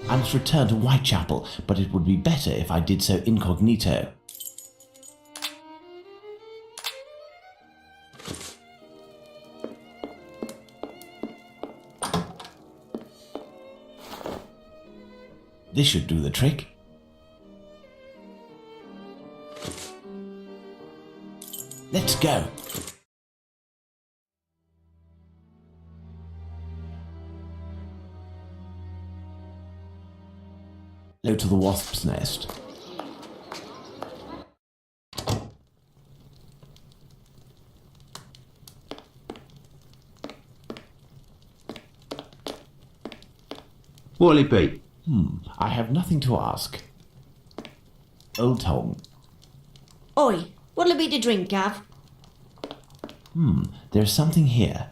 I must return to Whitechapel, but it would be better if I did so incognito. This should do the trick. Let's go. Go to the wasp's nest. What'll it be? I have nothing to ask. Old Tom. Oi, what'll it be to drink, Gav? There's something here.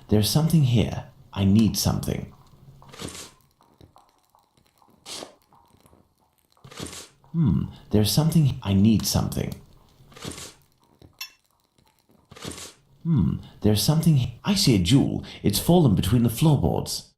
There's something here. I need something. There's something. I need something. There's something. I see a jewel. It's fallen between the floorboards.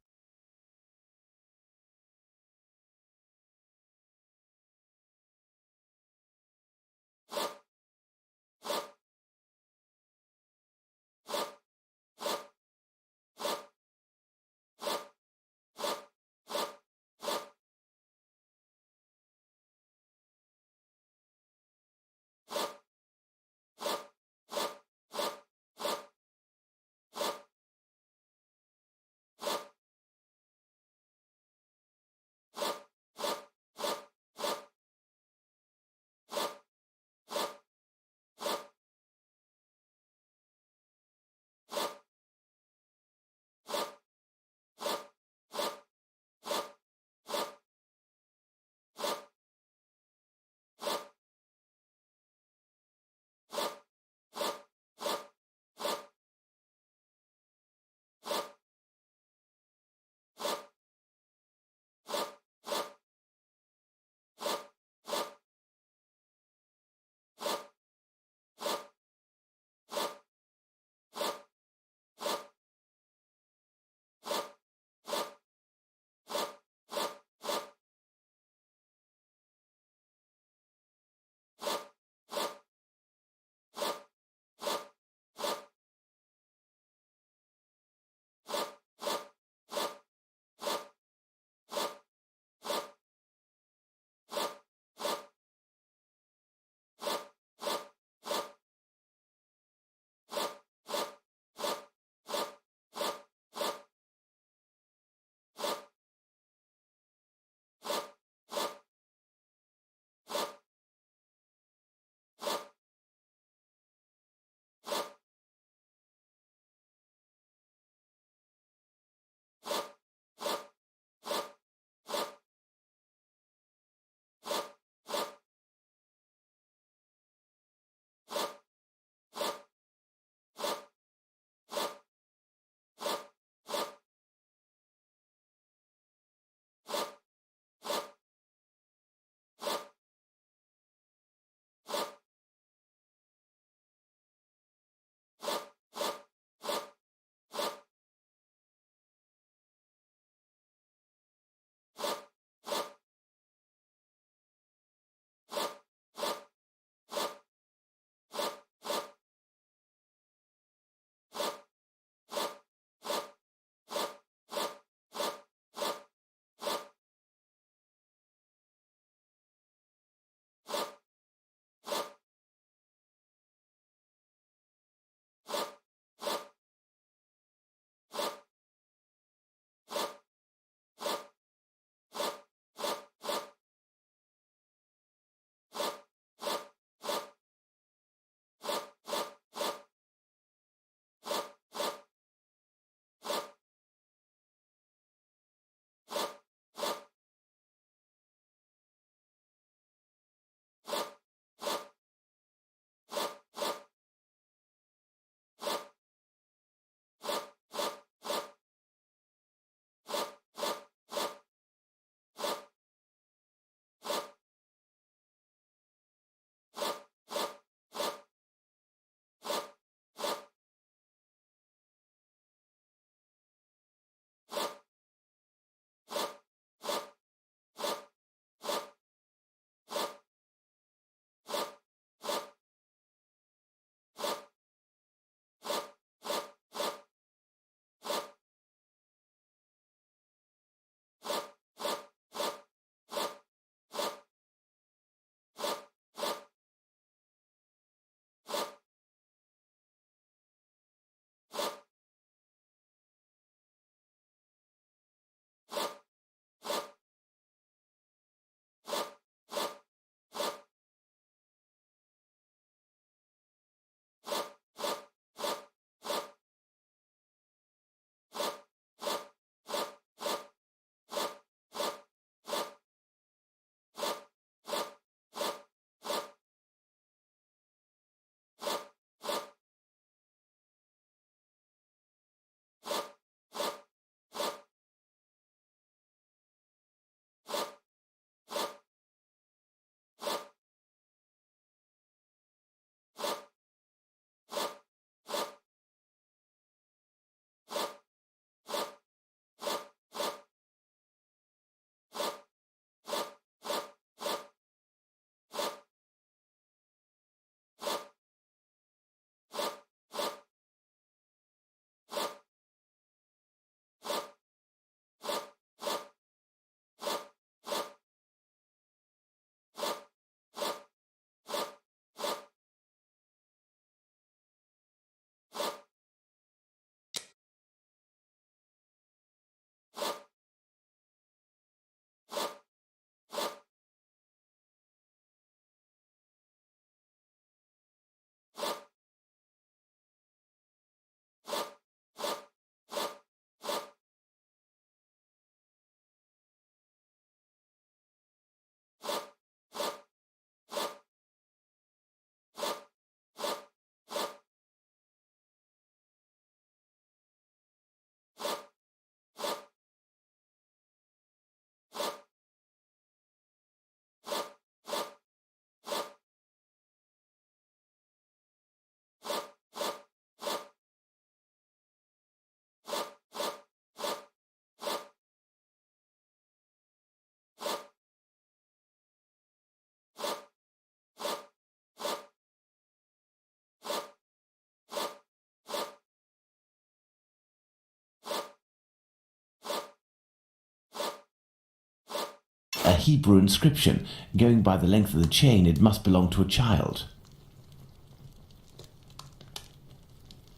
A Hebrew inscription. Going by the length of the chain, it must belong to a child.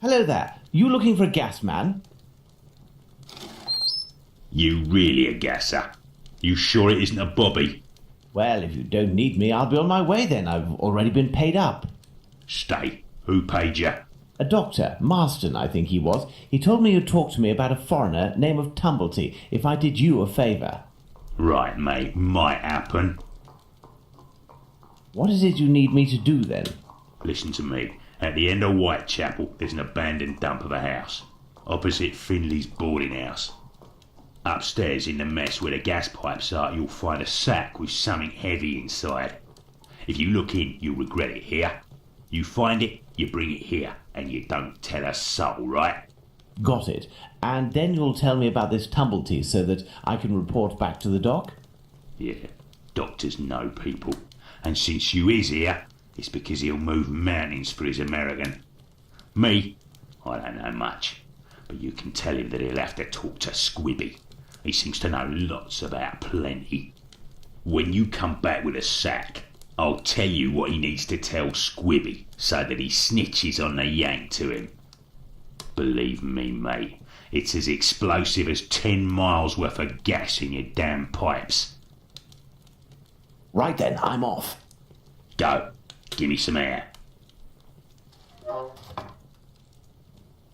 Hello there. You looking for a gas man? You really a gasser? You sure it isn't a bobby? Well, if you don't need me, I'll be on my way then. I've already been paid up. Stay. Who paid you? A doctor, Marston, I think he was. He told me you'd talk to me about a foreigner, name of Tumblety, if I did you a favour. Right, mate. Might happen. What is it you need me to do then? Listen to me. At the end of Whitechapel, there's an abandoned dump of a house. Opposite Finley's boarding house. Upstairs in the mess where the gas pipes are, you'll find a sack with something heavy inside. If you look in, you'll regret it here. You find it, you bring it here, and you don't tell a soul, right? Got it. And then you'll tell me about this Tumblety so that I can report back to the doc? Yeah, doctors know people. And since you is here, it's because he'll move mountains for his American. Me, I don't know much. But you can tell him that he'll have to talk to Squibby. He seems to know lots about plenty. When you come back with a sack, I'll tell you what he needs to tell Squibby so that he snitches on the yank to him. Believe me, mate, it's as explosive as 10 miles worth of gas in your damn pipes. Right then, I'm off. Go, give me some air.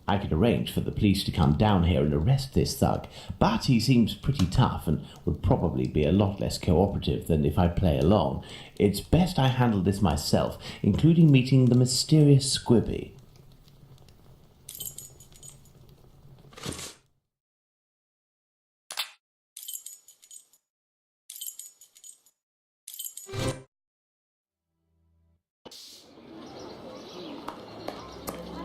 I could arrange for the police to come down here and arrest this thug, but he seems pretty tough and would probably be a lot less cooperative than if I play along. It's best I handle this myself, including meeting the mysterious Squibby.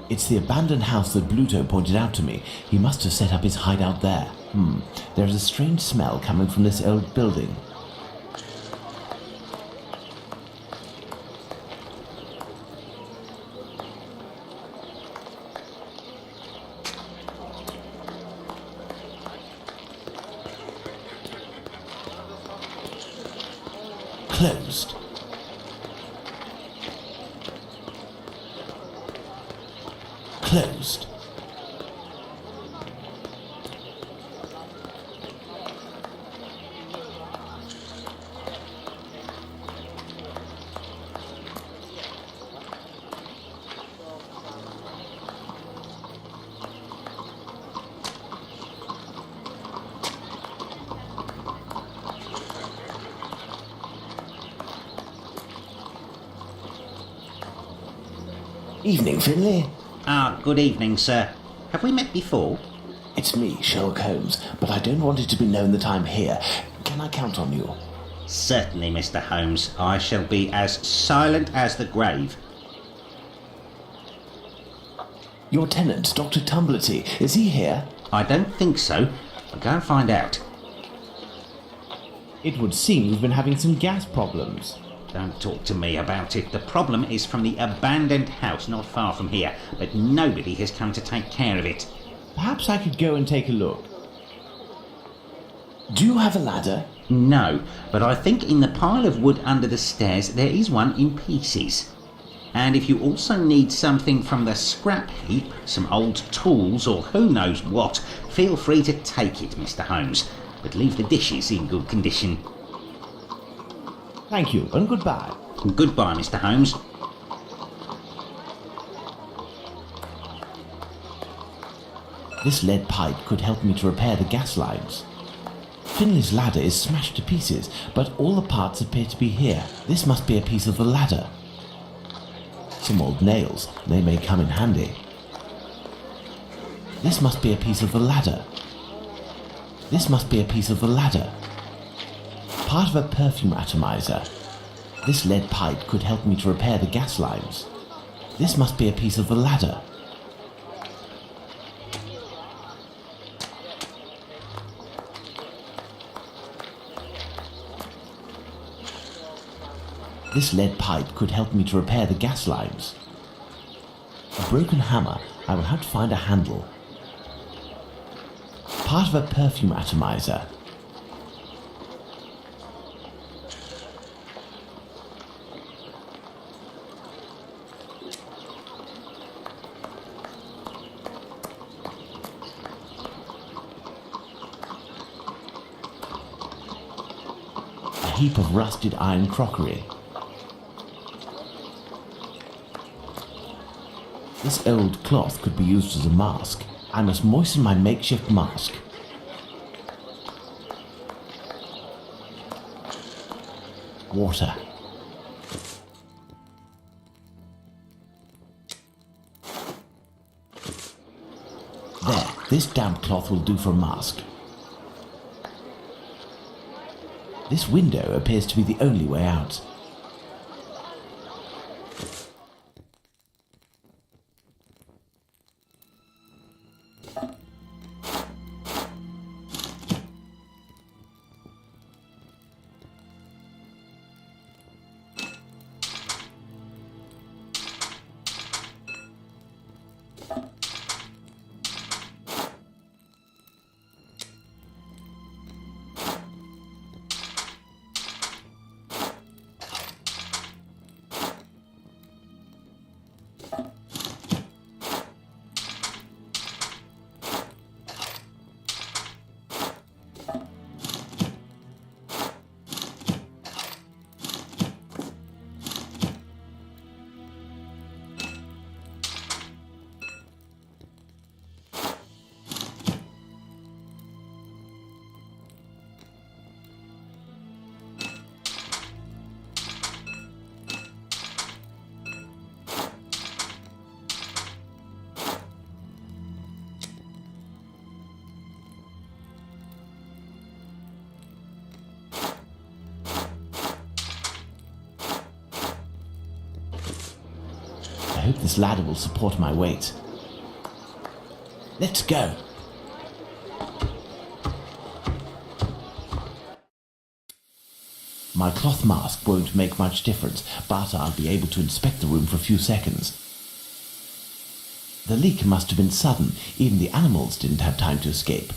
It's the abandoned house that Bluto pointed out to me. He must have set up his hideout there. There's a strange smell coming from this old building. Closed. Closed. Evening, Finley. Good evening, sir. Have we met before? It's me, Sherlock Holmes, but I don't want it to be known that I'm here. Can I count on you? Certainly, Mr. Holmes. I shall be as silent as the grave. Your tenant, Dr. Tumblety, is he here? I don't think so. I'll go and find out. It would seem you've been having some gas problems. Don't talk to me about it. The problem is from the abandoned house not far from here, but nobody has come to take care of it. Perhaps I could go and take a look. Do you have a ladder? No, but I think in the pile of wood under the stairs there is one in pieces. And if you also need something from the scrap heap, some old tools or who knows what, feel free to take it, Mr. Holmes, but leave the dishes in good condition. Thank you, and goodbye. Goodbye, Mr. Holmes. This lead pipe could help me to repair the gas lines. Finley's ladder is smashed to pieces, but all the parts appear to be here. This must be a piece of the ladder. Some old nails. They may come in handy. This must be a piece of the ladder. This must be a piece of the ladder. Part of a perfume atomizer. This lead pipe could help me to repair the gas lines. This must be a piece of the ladder. This lead pipe could help me to repair the gas lines. A broken hammer. I will have to find a handle. Part of a perfume atomizer. heap of rusted iron crockery. This old cloth could be used as a mask. I must moisten my makeshift mask. Water. There, this damp cloth will do for a mask. This window appears to be the only way out. I hope this ladder will support my weight. Let's go. My cloth mask won't make much difference, but I'll be able to inspect the room for a few seconds. The leak must have been sudden. Even the animals didn't have time to escape.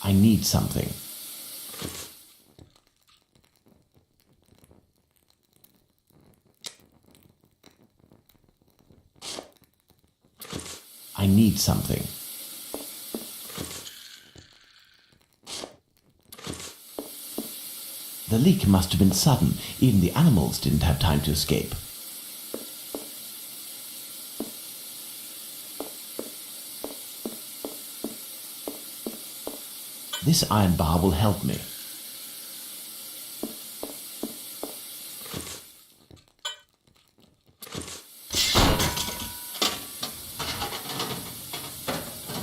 I need something. I need something. The leak must have been sudden. Even the animals didn't have time to escape. This iron bar will help me.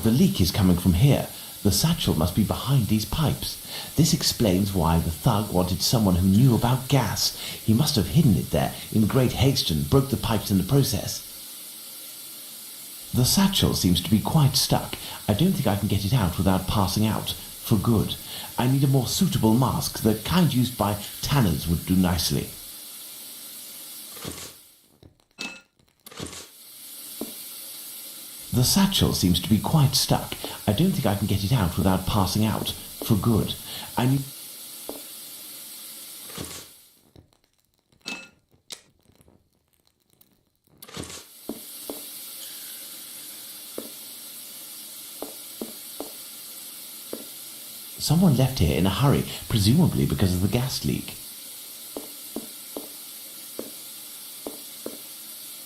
The leak is coming from here. The satchel must be behind these pipes. This explains why the thug wanted someone who knew about gas. He must have hidden it there in great haste and broke the pipes in the process. The satchel seems to be quite stuck. I don't think I can get it out without passing out. For good. I need a more suitable mask. The kind used by tanners would do nicely. The satchel seems to be quite stuck. I don't think I can get it out without passing out. For good. I need... Someone left here in a hurry, presumably because of the gas leak.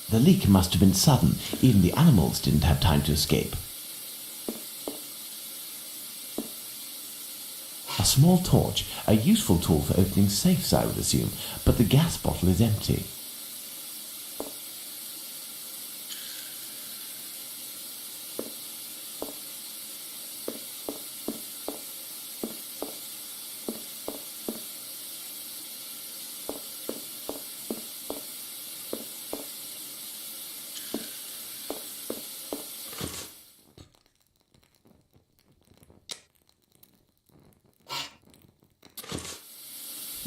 The leak must have been sudden. Even the animals didn't have time to escape. A small torch, a useful tool for opening safes, I would assume, but the gas bottle is empty.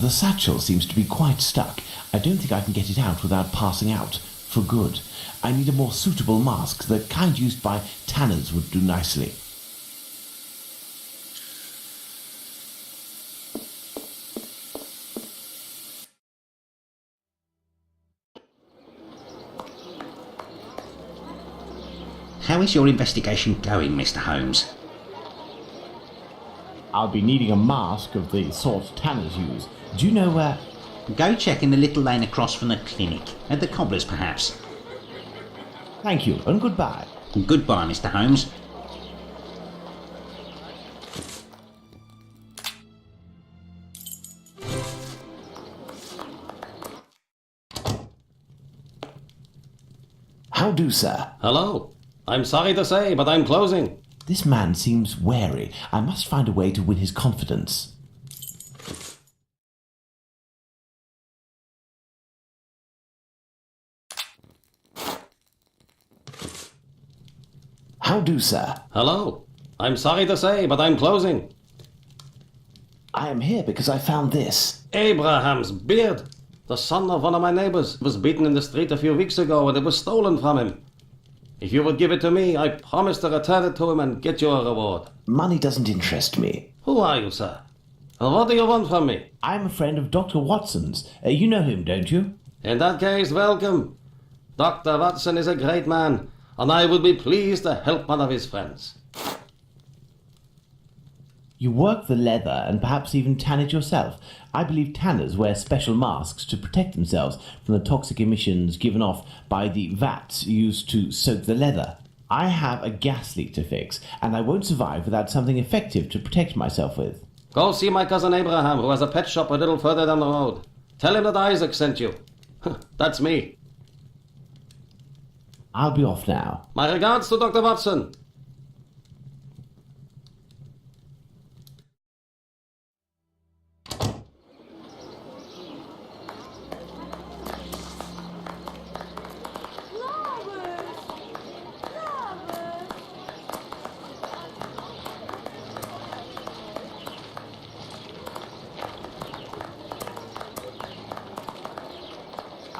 The satchel seems to be quite stuck. I don't think I can get it out without passing out. For good. I need a more suitable mask. The kind used by tanners would do nicely. How is your investigation going, Mr. Holmes? I'll be needing a mask of the sort tanners use. Do you know where... Go check in the little lane across from the clinic. At the cobbler's, perhaps. Thank you, and goodbye. Goodbye, Mr. Holmes. How do, sir? Hello. I'm sorry to say, but I'm closing. This man seems wary. I must find a way to win his confidence. How do, sir? Hello. I'm sorry to say, but I'm closing. I am here because I found this. Abraham's beard. The son of one of my neighbors was beaten in the street a few weeks ago and it was stolen from him. If you would give it to me, I promise to return it to him and get you a reward. Money doesn't interest me. Who are you, sir? And what do you want from me? I'm a friend of Dr. Watson's. You know him, don't you? In that case, welcome. Dr. Watson is a great man, and I would be pleased to help one of his friends. You work the leather and perhaps even tan it yourself. I believe tanners wear special masks to protect themselves from the toxic emissions given off by the vats used to soak the leather. I have a gas leak to fix, and I won't survive without something effective to protect myself with. Go see my cousin Abraham, who has a pet shop a little further down the road. Tell him that Isaac sent you. That's me. I'll be off now. My regards to Dr. Watson.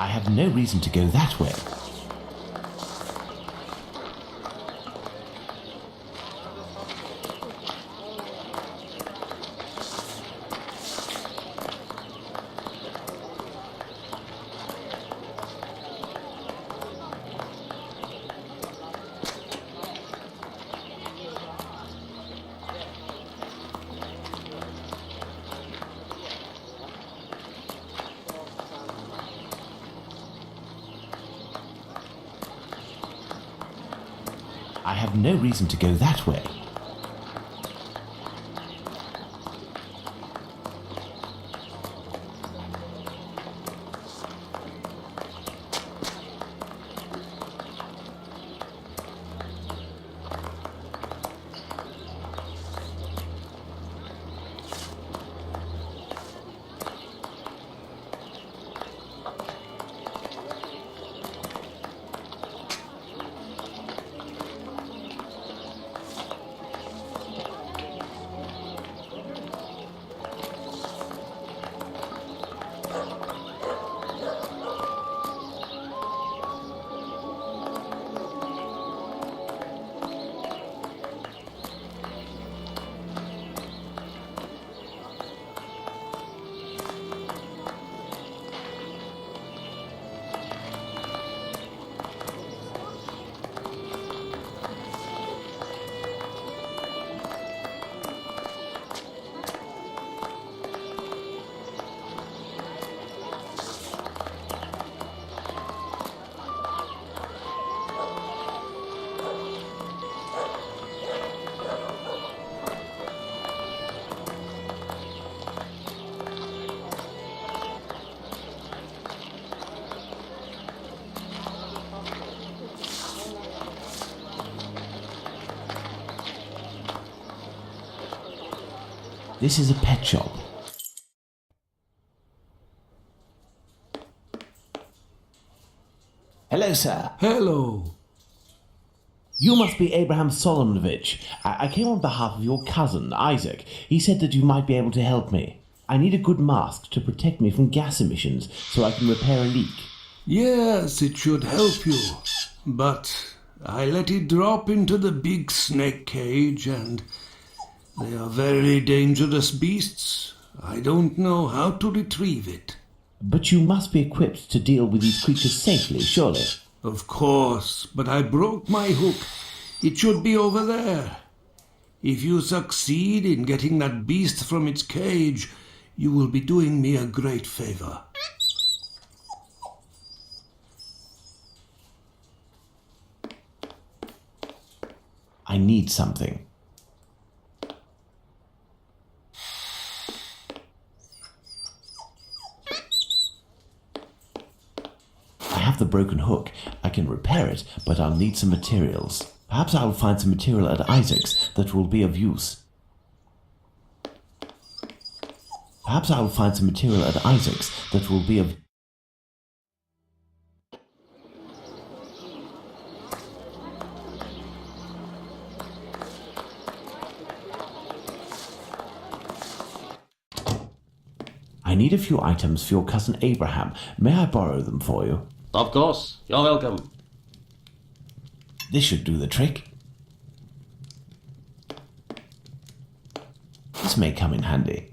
I have no reason to go that way. I have no reason to go that way. This is a pet shop. Hello, sir. Hello. You must be Abraham Solomonovich. I came on behalf of your cousin, Isaac. He said that you might be able to help me. I need a good mask to protect me from gas emissions so I can repair a leak. Yes, it should help you. But I let it drop into the big snake cage and they are very dangerous beasts. I don't know how to retrieve it. But you must be equipped to deal with these creatures safely, surely. Of course, but I broke my hook. It should be over there. If you succeed in getting that beast from its cage, you will be doing me a great favor. I need something. I have the broken hook. I can repair it, but I'll need some materials. Perhaps I'll find some material at Isaac's that will be of use. Perhaps I'll find some material at Isaac's that will be of... I need a few items for your cousin Abraham. May I borrow them for you? Of course, you're welcome. This should do the trick. This may come in handy.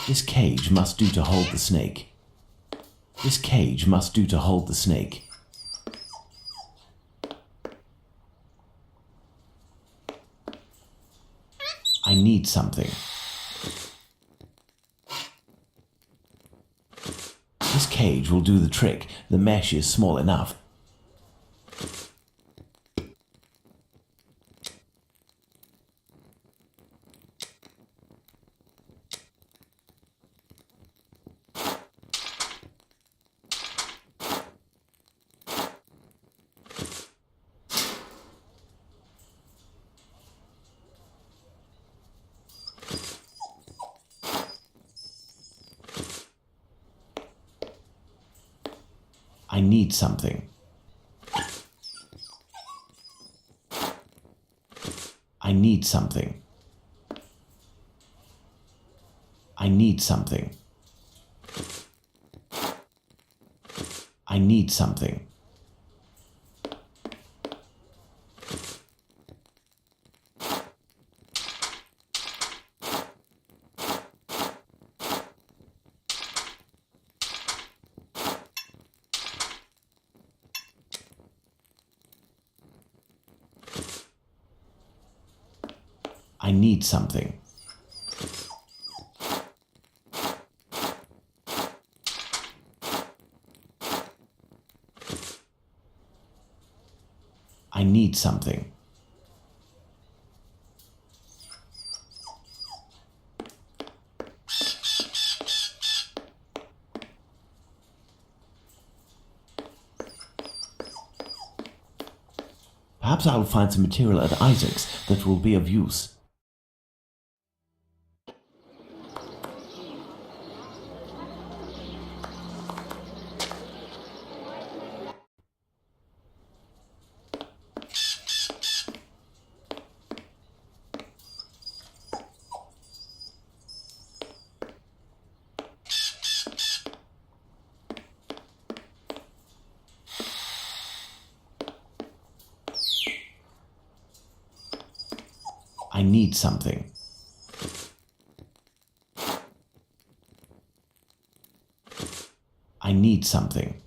This cage must do to hold the snake. This cage must do to hold the snake. I need something. This cage will do the trick. The mesh is small enough. I need something. I need something. I need something. I need something. I need something. I need something. Perhaps I'll find some material at Isaac's that will be of use. I need something. I need something.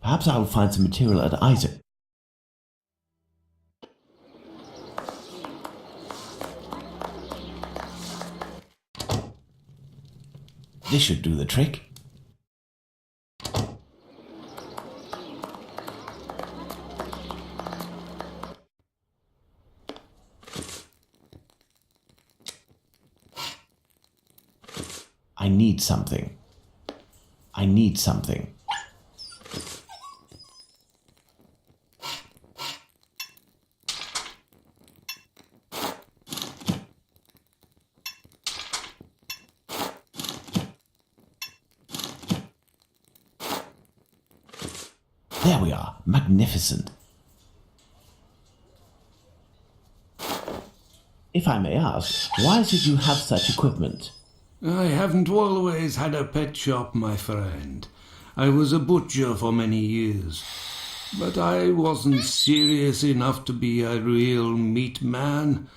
Perhaps I will find some material at Isaac. This should do the trick. I need something. I need something. There we are. Magnificent. If I may ask, why did you have such equipment? I haven't always had a pet shop, my friend. I was a butcher for many years. But I wasn't serious enough to be a real meat man,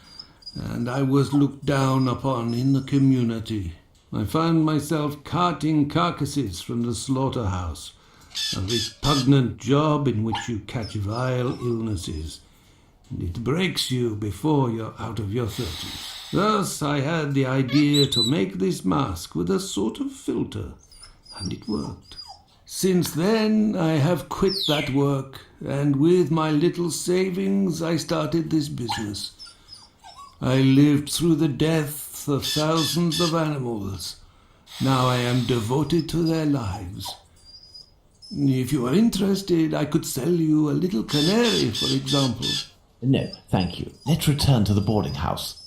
and I was looked down upon in the community. I found myself carting carcasses from the slaughterhouse, a repugnant job in which you catch vile illnesses, and it breaks you before you're out of your 30s. Thus I had the idea to make this mask with a sort of filter, and it worked. Since then I have quit that work, and with my little savings I started this business. I lived through the deaths of thousands of animals. Now I am devoted to their lives. If you are interested, I could sell you a little canary, for example. No, thank you. Let's return to the boarding house.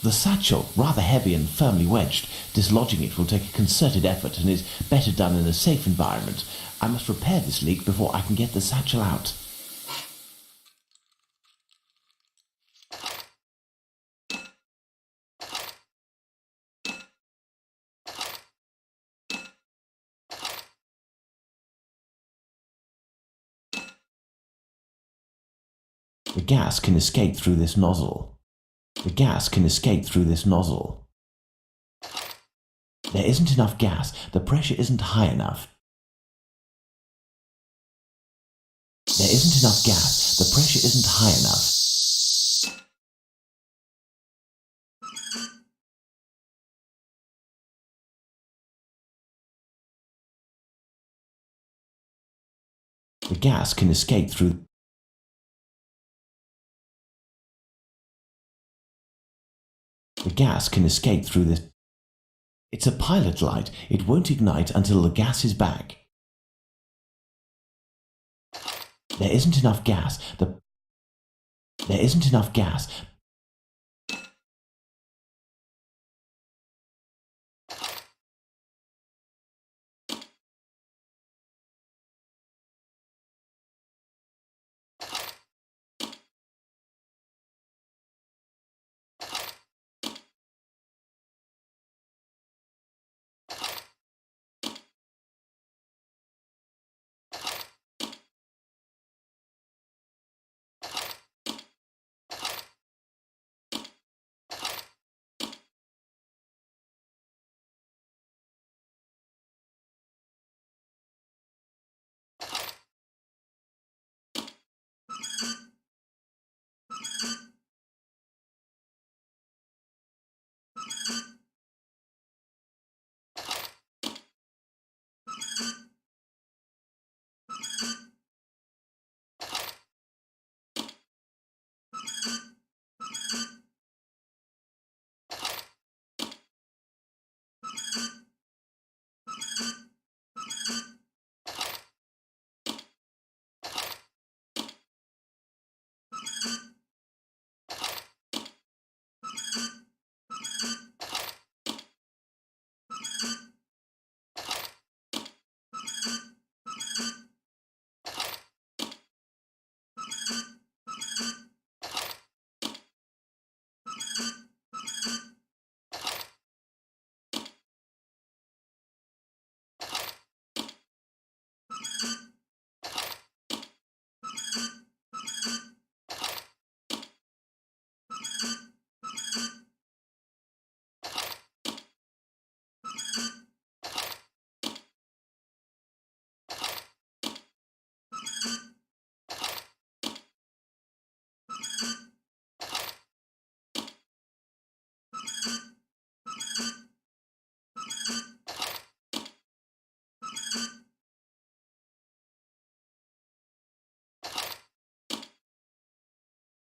The satchel, rather heavy and firmly wedged. Dislodging it will take a concerted effort and is better done in a safe environment. I must repair this leak before I can get the satchel out. The gas can escape through this nozzle. The gas can escape through this nozzle. There isn't enough gas. The pressure isn't high enough. There isn't enough gas. The pressure isn't high enough. The gas can escape through. The gas can escape through this. It's a pilot light. It won't ignite until the gas is back. There isn't enough gas. There isn't enough gas.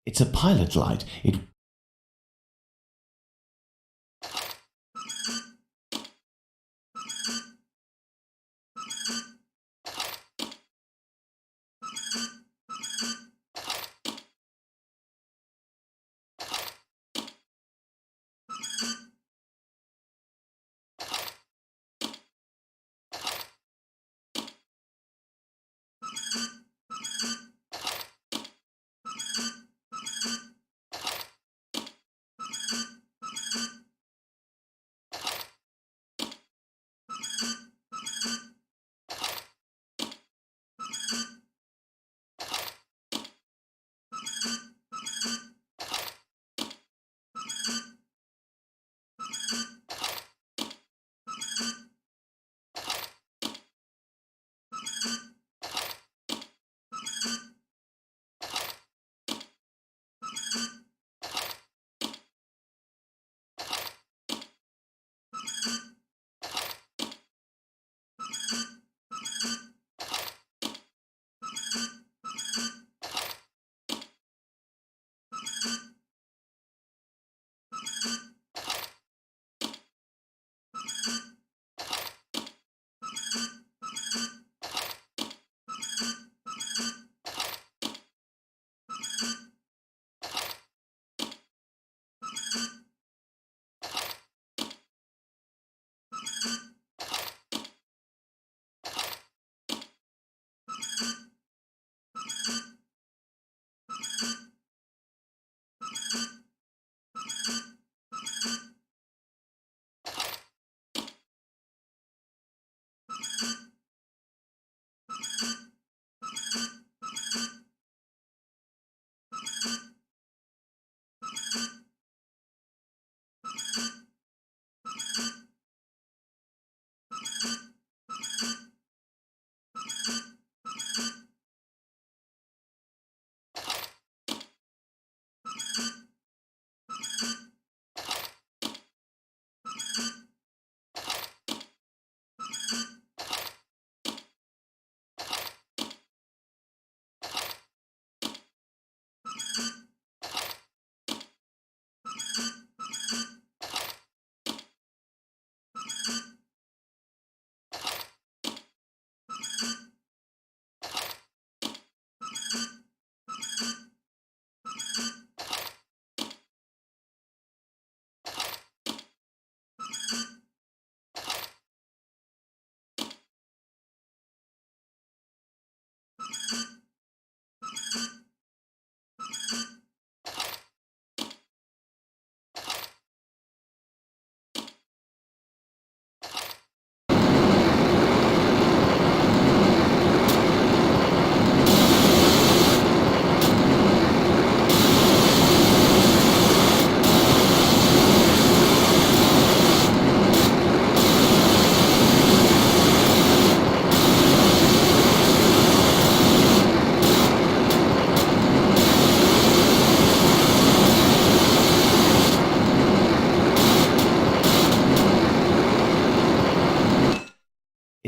It's a pilot light.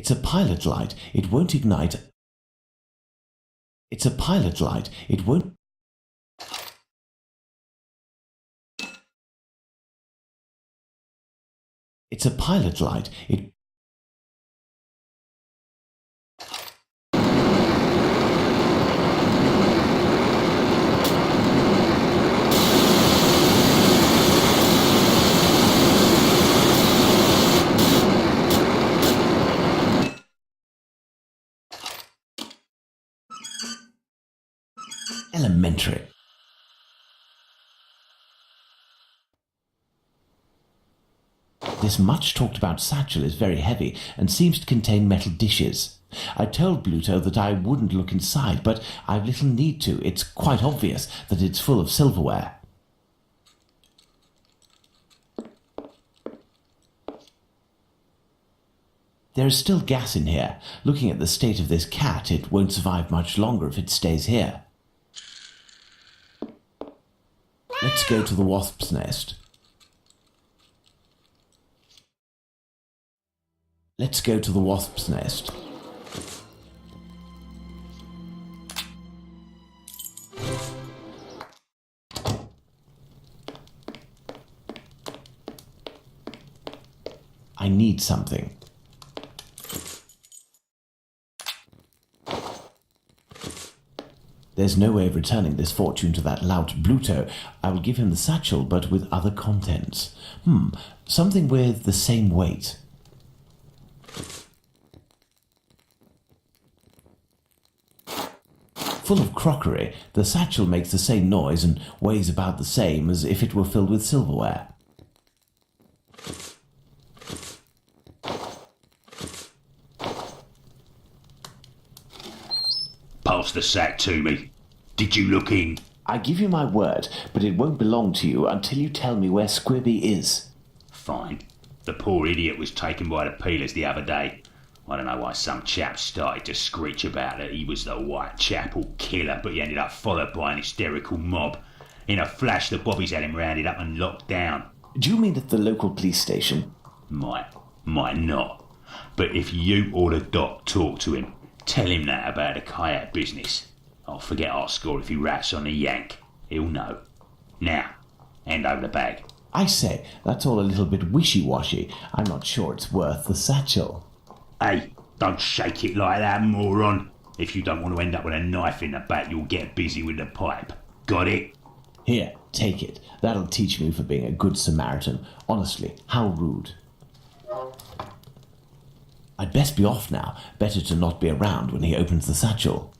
It's a pilot light. It won't ignite. It's a pilot light. It won't... It's a pilot light. It... Elementary. This much talked about satchel is very heavy and seems to contain metal dishes. I told Bluto that I wouldn't look inside, but I've little need to. It's quite obvious that it's full of silverware. There is still gas in here. Looking at the state of this cat, it won't survive much longer if it stays here. Let's go to the wasp's nest. Let's go to the wasp's nest. I need something. There's no way of returning this fortune to that lout Bluto. I will give him the satchel, but with other contents. Something with the same weight. Full of crockery, the satchel makes the same noise and weighs about the same as if it were filled with silverware. Pass the sack to me. Did you look in? I give you my word, but it won't belong to you until you tell me where Squibby is. Fine. The poor idiot was taken by the peelers the other day. I don't know why some chap started to screech about it. He was the Whitechapel killer, but he ended up followed by an hysterical mob. In a flash, the bobbies had him rounded up and locked down. Do you mean at the local police station? Might not. But if you or the doc talk to him, tell him that about the kayak business. I'll forget our score if he rats on a yank. He'll know. Now, hand over the bag. I say, that's all a little bit wishy-washy. I'm not sure it's worth the satchel. Hey, don't shake it like that, moron. If you don't want to end up with a knife in the back, you'll get busy with the pipe. Got it? Here, take it. That'll teach me for being a good Samaritan. Honestly, how rude. I'd best be off now. Better to not be around when he opens the satchel.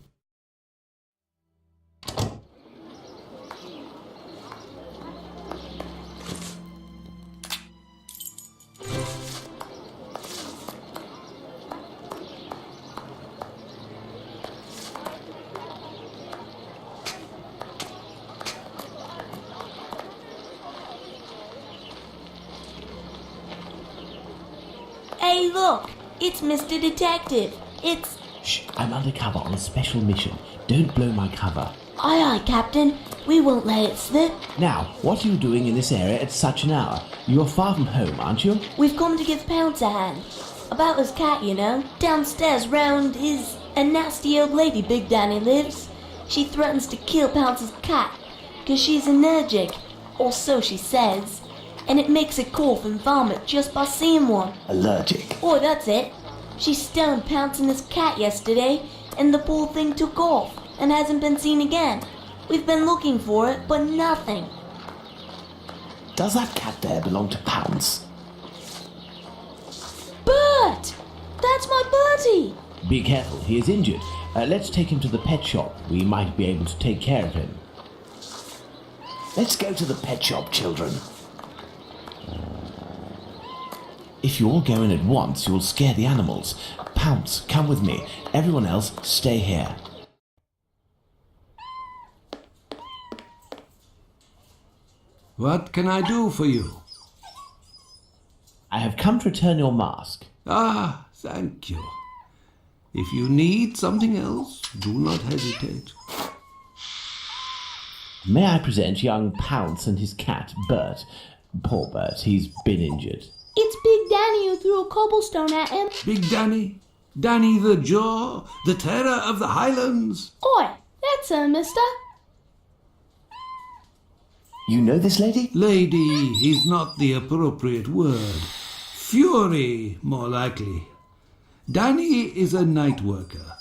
Hey, look! It's Mr. Detective. It's... Shh, I'm undercover on a special mission. Don't blow my cover. Aye, aye, Captain. We won't let it slip. Now, what are you doing in this area at such an hour? You're far from home, aren't you? We've come to give Pounce a hand. About his cat, you know. Downstairs round is a nasty old lady Big Danny lives. She threatens to kill Pounce's cat, 'cause she's allergic, or so she says. And it makes her cough and vomit just by seeing one. Allergic. Oh, that's it. She stoned Pounce and his cat yesterday, and the poor thing took off and hasn't been seen again. We've been looking for it, but nothing. Does that cat there belong to Pounce? Bert! That's my Bertie! Be careful, he is injured. Let's take him to the pet shop. We might be able to take care of him. Let's go to the pet shop, children. If you all go in at once, you'll scare the animals. Pounce, come with me. Everyone else, stay here. What can I do for you? I have come to return your mask. Ah, thank you. If you need something else, do not hesitate. May I present young Pounce and his cat, Bert. Poor Bert, he's been injured. It's Big Danny who threw a cobblestone at him. Big Danny, Danny the Jaw, the terror of the Highlands. Oi, that's her, mister. You know this lady? Lady is not the appropriate word. Fury, more likely. Danny is a night worker.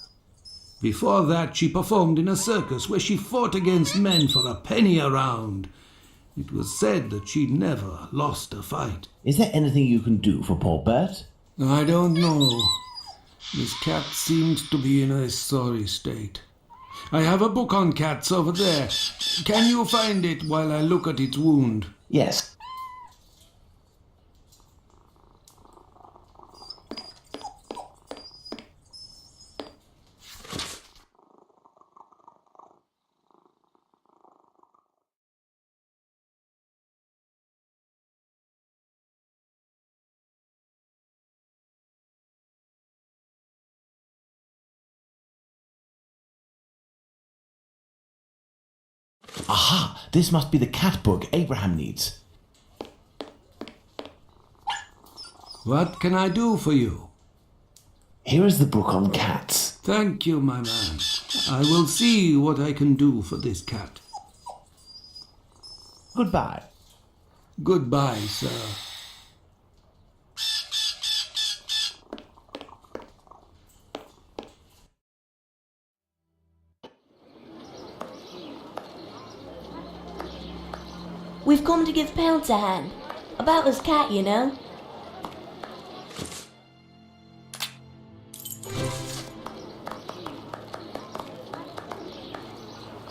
Before that, she performed in a circus where she fought against men for a penny a round. It was said that she never lost a fight. Is there anything you can do for poor Bert? I don't know. This cat seems to be in a sorry state. I have a book on cats over there. Can you find it while I look at its wound? Yes. Aha! This must be the cat book Abraham needs. What can I do for you? Here is the book on cats. Thank you, my man. I will see what I can do for this cat. Goodbye. Goodbye, sir. We've come to give Pounce a hand. About his cat, you know.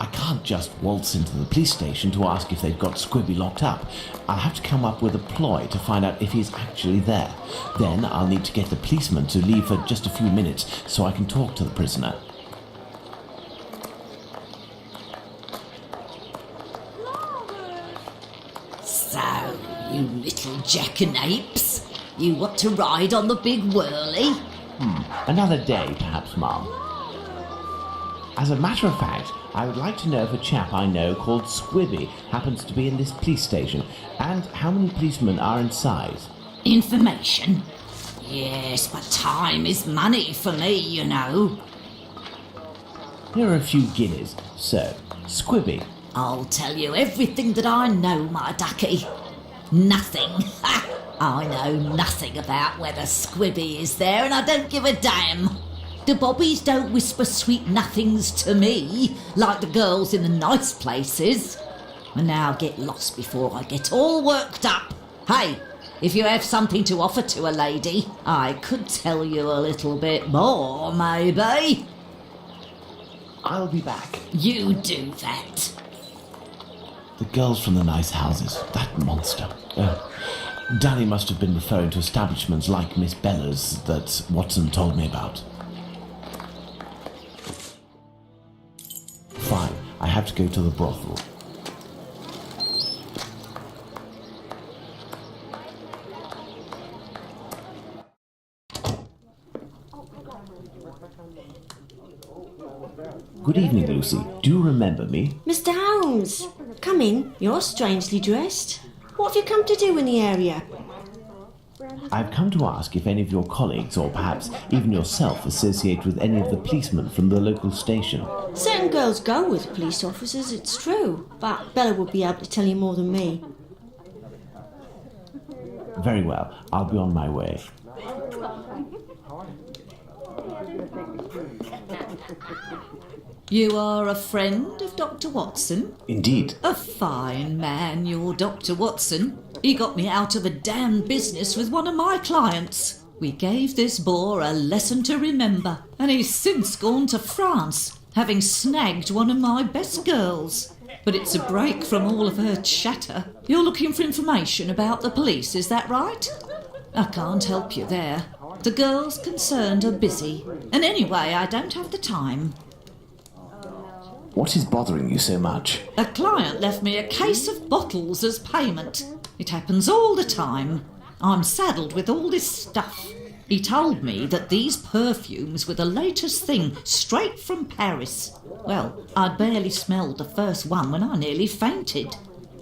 I can't just waltz into the police station to ask if they've got Squibby locked up. I'll have to come up with a ploy to find out if he's actually there. Then I'll need to get the policeman to leave for just a few minutes so I can talk to the prisoner. So, you little jackanapes, you want to ride on the big whirly? Another day, perhaps, Mum. As a matter of fact, I would like to know if a chap I know called Squibby happens to be in this police station, and how many policemen are inside. Information? Yes, but time is money for me, you know. Here are a few guineas. So, Squibby. I'll tell you everything that I know, my ducky. Nothing. I know nothing about whether Squibby is there, and I don't give a damn. The bobbies don't whisper sweet nothings to me, like the girls in the nice places. And now get lost before I get all worked up. Hey, if you have something to offer to a lady, I could tell you a little bit more, maybe. I'll be back. You do that. The girls from the nice houses. That monster. Danny must have been referring to establishments like Miss Bella's that Watson told me about. Fine, I have to go to the brothel. Good evening, Lucy. Do you remember me? Mr. Holmes, come in. You're strangely dressed. What have you come to do in the area? I've come to ask if any of your colleagues, or perhaps even yourself, associate with any of the policemen from the local station. Certain girls go with police officers, it's true, but Bella would be able to tell you more than me. Very well, I'll be on my way. You are a friend of Dr. Watson? Indeed. A fine man, your Dr. Watson. He got me out of a damn business with one of my clients. We gave this boor a lesson to remember, and he's since gone to France, having snagged one of my best girls. But it's a break from all of her chatter. You're looking for information about the police, is that right? I can't help you there. The girls concerned are busy, and anyway, I don't have the time. What is bothering you so much? A client left me a case of bottles as payment. It happens all the time. I'm saddled with all this stuff. He told me that these perfumes were the latest thing, straight from Paris. Well, I'd barely smelled the first one when I nearly fainted.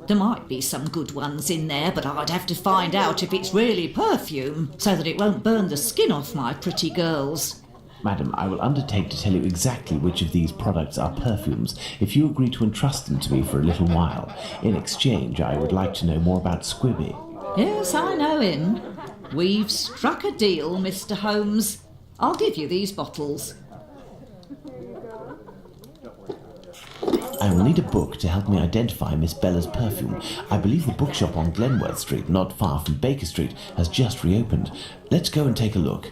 There might be some good ones in there, but I'd have to find out if it's really perfume, so that it won't burn the skin off my pretty girls. Madam, I will undertake to tell you exactly which of these products are perfumes if you agree to entrust them to me for a little while. In exchange, I would like to know more about Squibby. Yes, I know him. We've struck a deal, Mr. Holmes. I'll give you these bottles. I will need a book to help me identify Miss Bella's perfume. I believe the bookshop on Glenworth Street, not far from Baker Street, has just reopened. Let's go and take a look.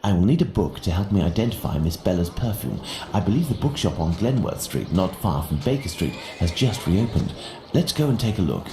I will need a book to help me identify Miss Bella's perfume. I believe the bookshop on Glenworth Street, not far from Baker Street, has just reopened. Let's go and take a look.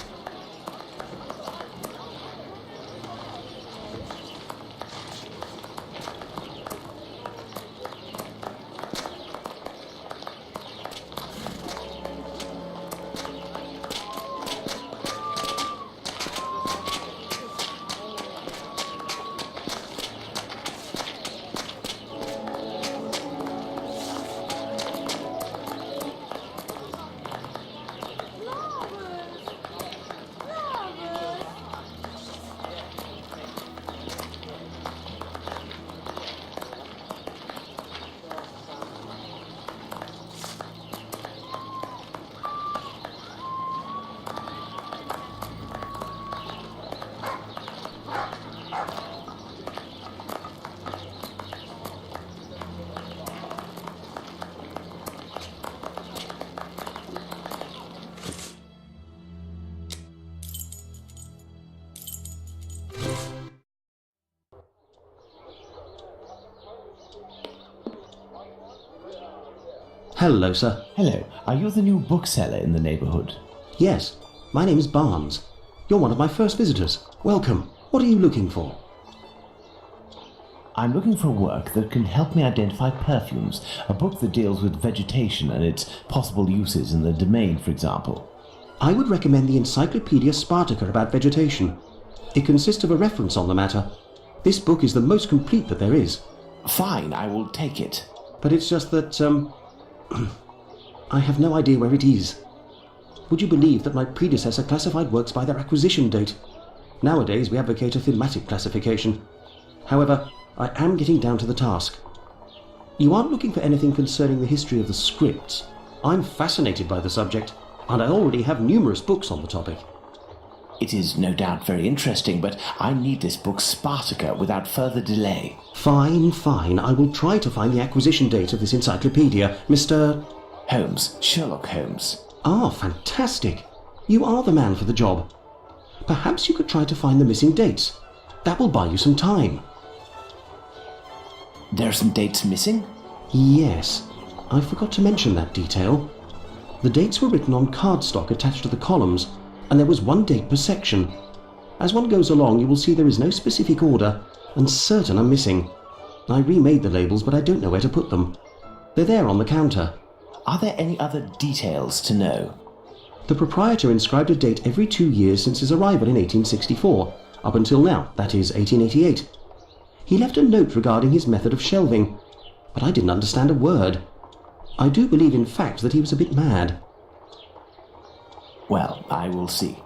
Hello, sir. Hello, are you the new bookseller in the neighbourhood? Yes, my name is Barnes. You're one of my first visitors. Welcome. What are you looking for? I'm looking for work that can help me identify perfumes, a book that deals with vegetation and its possible uses in the domain, for example. I would recommend the Encyclopedia Spartica about vegetation. It consists of a reference on the matter. This book is the most complete that there is. Fine, I will take it. But it's just that, I have no idea where it is. Would you believe that my predecessor classified works by their acquisition date? Nowadays we advocate a thematic classification. However, I am getting down to the task. You aren't looking for anything concerning the history of the scripts. I'm fascinated by the subject, and I already have numerous books on the topic. It is no doubt very interesting, but I need this book Spartica without further delay. Fine, fine. I will try to find the acquisition date of this encyclopedia, Mr. Holmes, Sherlock Holmes. Ah, fantastic. You are the man for the job. Perhaps you could try to find the missing dates. That will buy you some time. There are some dates missing? Yes, I forgot to mention that detail. The dates were written on cardstock attached to the columns, and there was one date per section. As one goes along, you will see there is no specific order, and certain are missing. I remade the labels, but I don't know where to put them. They're there on the counter. Are there any other details to know? The proprietor inscribed a date every 2 years since his arrival in 1864, up until now, that is 1888. He left a note regarding his method of shelving, but I didn't understand a word. I do believe, in fact, that he was a bit mad. Well, I will see.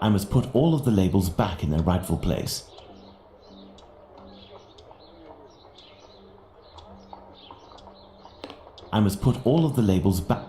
I must put all of the labels back in their rightful place. I must put all of the labels back.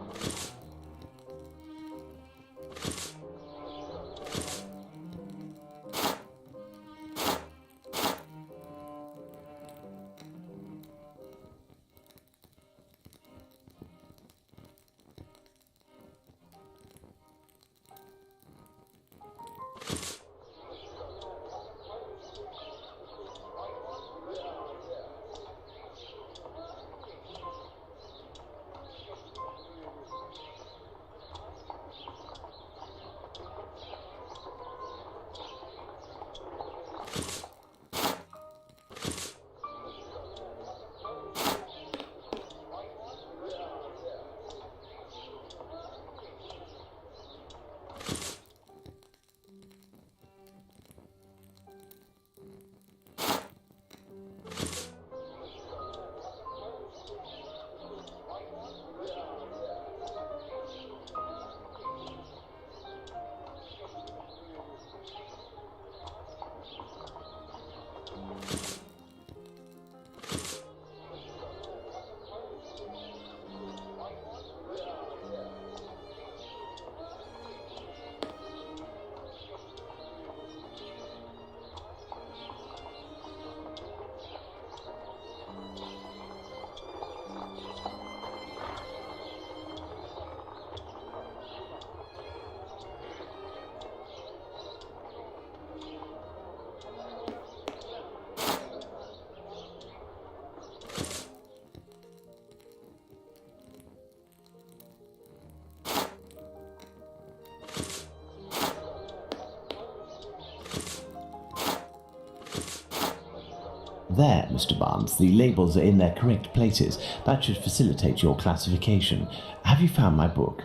There, Mr. Barnes, the labels are in their correct places. That should facilitate your classification. Have you found my book?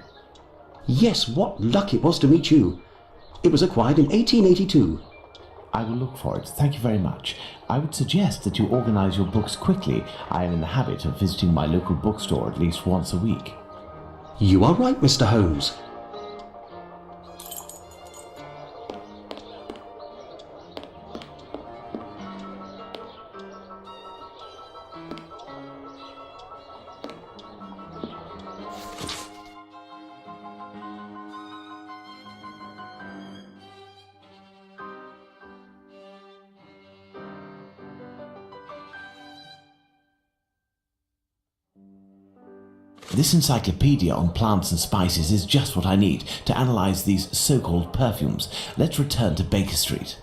Yes, what luck it was to meet you. It was acquired in 1882. I will look for it. Thank you very much. I would suggest that you organize your books quickly. I am in the habit of visiting my local bookstore at least once a week. You are right, Mr. Holmes. This encyclopedia on plants and spices is just what I need to analyze these so-called perfumes. Let's return to Baker Street.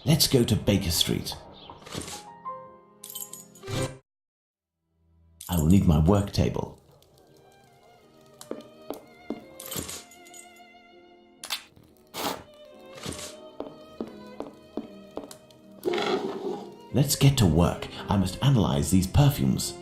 Let's go to Baker Street. I will need my work table. Let's get to work. I must analyze these perfumes.